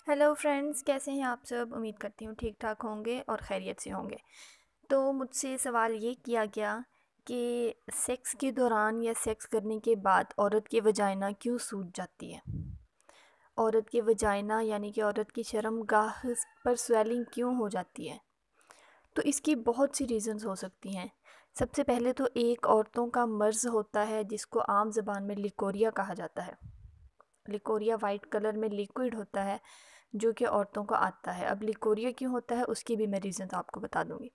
Hello friends, कैसे हैं आप सब। उम्मीद करती हूँ ठीक ठाक होंगे और खैरियत से होंगे। तो मुझसे सवाल ये किया गया कि सेक्स के दौरान या सेक्स करने के बाद औरत की वजाइना क्यों सूज जाती है। औरत की वजाइना यानी कि औरत की शर्मगाह पर स्वेलिंग क्यों हो जाती है। तो इसकी बहुत सी रीज़न्स हो सकती हैं। सबसे पहले तो एक औरतों का मर्ज़ होता है जिसको आम ज़बान में लिकोरिया कहा जाता है। लिकोरिया वाइट कलर में लिक्विड होता है जो कि औरतों को आता है। अब लिकोरिया क्यों होता है उसकी भी मैं रीज़न आपको बता दूंगी।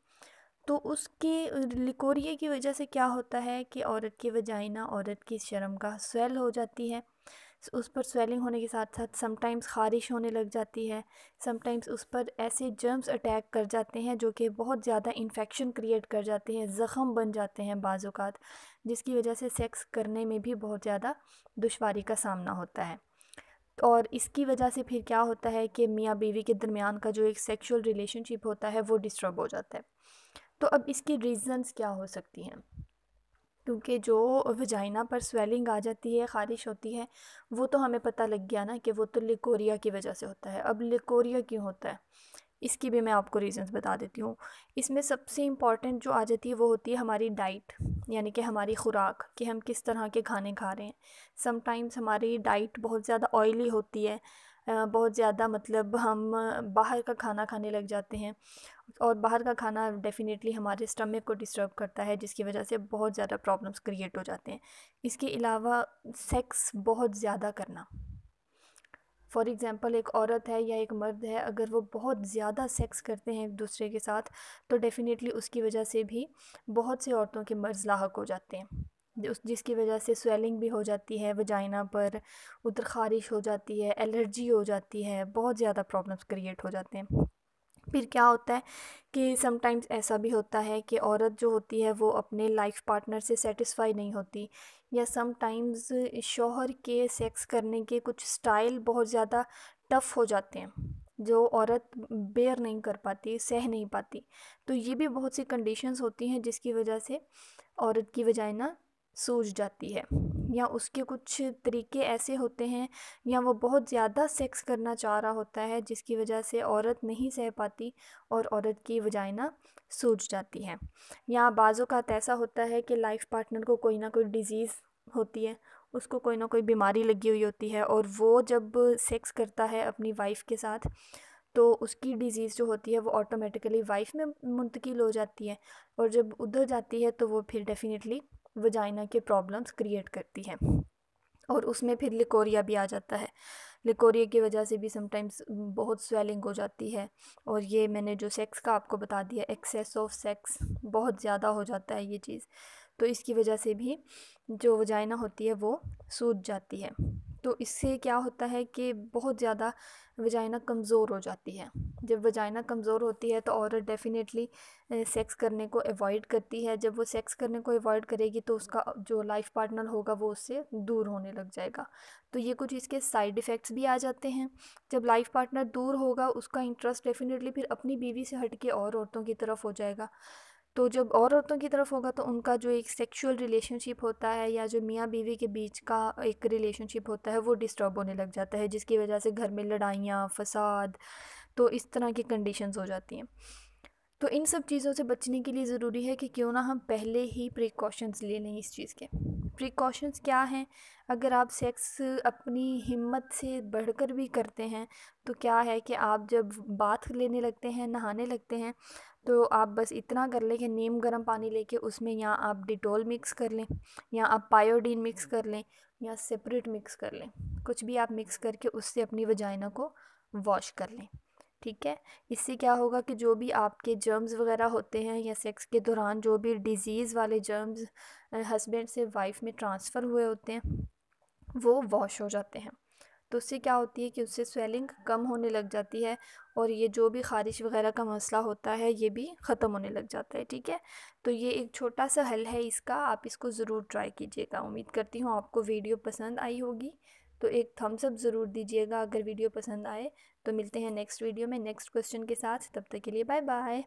तो उसके लिकोरिया की वजह से क्या होता है कि औरत की वजाइना, औरत की शर्मगाह स्वेल हो जाती है। उस पर स्वेलिंग होने के साथ साथ समटाइम्स ख़ारिश होने लग जाती है। समटाइम्स उस पर ऐसे जर्म्स अटैक कर जाते हैं जो कि बहुत ज़्यादा इन्फेक्शन क्रिएट कर जाते हैं, ज़ख़म बन जाते हैं बाज़ औक़ात, जिसकी वजह से सेक्स करने में भी बहुत ज़्यादा दुश्वारी का सामना होता है। और इसकी वजह से फिर क्या होता है कि मियाँ बीवी के दरमियान का जो एक सेक्सुअल रिलेशनशिप होता है वो डिस्टर्ब हो जाता है। तो अब इसकी रीज़न्स क्या हो सकती हैं, क्योंकि जो वजाइना पर स्वेलिंग आ जाती है, ख़ारिश होती है, वो तो हमें पता लग गया ना कि वो तो लिकोरिया की वजह से होता है। अब लिकोरिया क्यों होता है इसकी भी मैं आपको रीज़न्स बता देती हूँ। इसमें सबसे इम्पॉर्टेंट जो आ जाती है वो होती है हमारी डाइट, यानी कि हमारी खुराक, कि हम किस तरह के खाने खा रहे हैं। समटाइम्स हमारी डाइट बहुत ज़्यादा ऑयली होती है, बहुत ज़्यादा मतलब हम बाहर का खाना खाने लग जाते हैं, और बाहर का खाना डेफ़िनेटली हमारे स्टमक को डिस्टर्ब करता है, जिसकी वजह से बहुत ज़्यादा प्रॉब्लम्स क्रिएट हो जाते हैं। इसके अलावा सेक्स बहुत ज़्यादा करना, फॉर एग्ज़ाम्पल एक औरत है या एक मर्द है, अगर वो बहुत ज़्यादा सेक्स करते हैं एक दूसरे के साथ, तो डेफ़िनेटली उसकी वजह से भी बहुत सी औरतों के मर्ज़ लाहक हो जाते हैं, जिसकी वजह से स्वेलिंग भी हो जाती है वजाइना पर, उधर ख़ारिश हो जाती है, एलर्जी हो जाती है, बहुत ज़्यादा प्रॉब्लम्स क्रिएट हो जाते हैं। फिर क्या होता है कि समटाइम्स ऐसा भी होता है कि औरत जो होती है वो अपने लाइफ पार्टनर से सेटिस्फाई नहीं होती, या समटाइम्स शौहर के सेक्स करने के कुछ स्टाइल बहुत ज़्यादा टफ़ हो जाते हैं जो औरत बेयर नहीं कर पाती, सह नहीं पाती। तो ये भी बहुत सी कंडीशंस होती हैं जिसकी वजह से औरत की वजाइना सूज जाती है, या उसके कुछ तरीके ऐसे होते हैं, या वो बहुत ज़्यादा सेक्स करना चाह रहा होता है जिसकी वजह से औरत नहीं सह पाती और औरत की वजाइना सूज जाती है। या बाज़ औक़ात ऐसा होता है कि लाइफ पार्टनर को कोई ना कोई डिज़ीज़ होती है, उसको कोई ना कोई बीमारी लगी हुई होती है, और वो जब सेक्स करता है अपनी वाइफ़ के साथ तो उसकी डिज़ीज़ जो होती है वो ऑटोमेटिकली वाइफ़ में मुंतकिल हो जाती है, और जब उधर जाती है तो वो फिर डेफ़िनेटली वजाइना के प्रॉब्लम्स क्रिएट करती है, और उसमें फिर लिकोरिया भी आ जाता है। लिकोरिया की वजह से भी समटाइम्स बहुत स्वेलिंग हो जाती है, और ये मैंने जो सेक्स का आपको बता दिया, एक्सेस ऑफ सेक्स बहुत ज़्यादा हो जाता है ये चीज़, तो इसकी वजह से भी जो वजाइना होती है वो सूज जाती है। तो इससे क्या होता है कि बहुत ज़्यादा वजाइना कमज़ोर हो जाती है। जब वजाइना कमज़ोर होती है तो औरत डेफ़िनेटली सेक्स करने को अवॉइड करती है। जब वो सेक्स करने को अवॉइड करेगी तो उसका जो लाइफ पार्टनर होगा वो उससे दूर होने लग जाएगा। तो ये कुछ इसके साइड इफ़ेक्ट्स भी आ जाते हैं। जब लाइफ पार्टनर दूर होगा उसका इंटरेस्ट डेफ़िनेटली फिर अपनी बीवी से हट के और औरतों की तरफ हो जाएगा। तो जब और औरतों की तरफ होगा तो उनका जो एक सेक्सुअल रिलेशनशिप होता है, या जो मियाँ बीवी के बीच का एक रिलेशनशिप होता है, वो डिस्टर्ब होने लग जाता है, जिसकी वजह से घर में लड़ाइयाँ, फसाद, तो इस तरह की कंडीशंस हो जाती हैं। तो इन सब चीज़ों से बचने के लिए ज़रूरी है कि क्यों ना हम पहले ही प्रिकॉशंस ले लें इस चीज़ के। प्रिकॉशंस क्या हैं? अगर आप सेक्स अपनी हिम्मत से बढ़कर भी करते हैं तो क्या है कि आप जब बाथ लेने लगते हैं, नहाने लगते हैं, तो आप बस इतना कर लें कि नीम गर्म पानी लेके उसमें या आप डिटॉल मिक्स कर लें, या आप पायोडीन मिक्स कर लें, या सेपरेट मिक्स कर लें। कुछ भी आप मिक्स करके उससे अपनी वजाइना को वॉश कर लें। ठीक है। इससे क्या होगा कि जो भी आपके जर्म्स वगैरह होते हैं, या सेक्स के दौरान जो भी डिज़ीज़ वाले जर्म्स हस्बैंड से वाइफ़ में ट्रांसफ़र हुए होते हैं वो वॉश हो जाते हैं। तो उससे क्या होती है कि उससे स्वेलिंग कम होने लग जाती है, और ये जो भी ख़ारिश वगैरह का मसला होता है ये भी ख़त्म होने लग जाता है। ठीक है। तो ये एक छोटा सा हल है इसका, आप इसको ज़रूर ट्राई कीजिएगा। उम्मीद करती हूँ आपको वीडियो पसंद आई होगी, तो एक थम्स अप ज़रूर दीजिएगा अगर वीडियो पसंद आए। तो मिलते हैं नेक्स्ट वीडियो में नेक्स्ट क्वेश्चन के साथ, तब तक के लिए बाय बाय।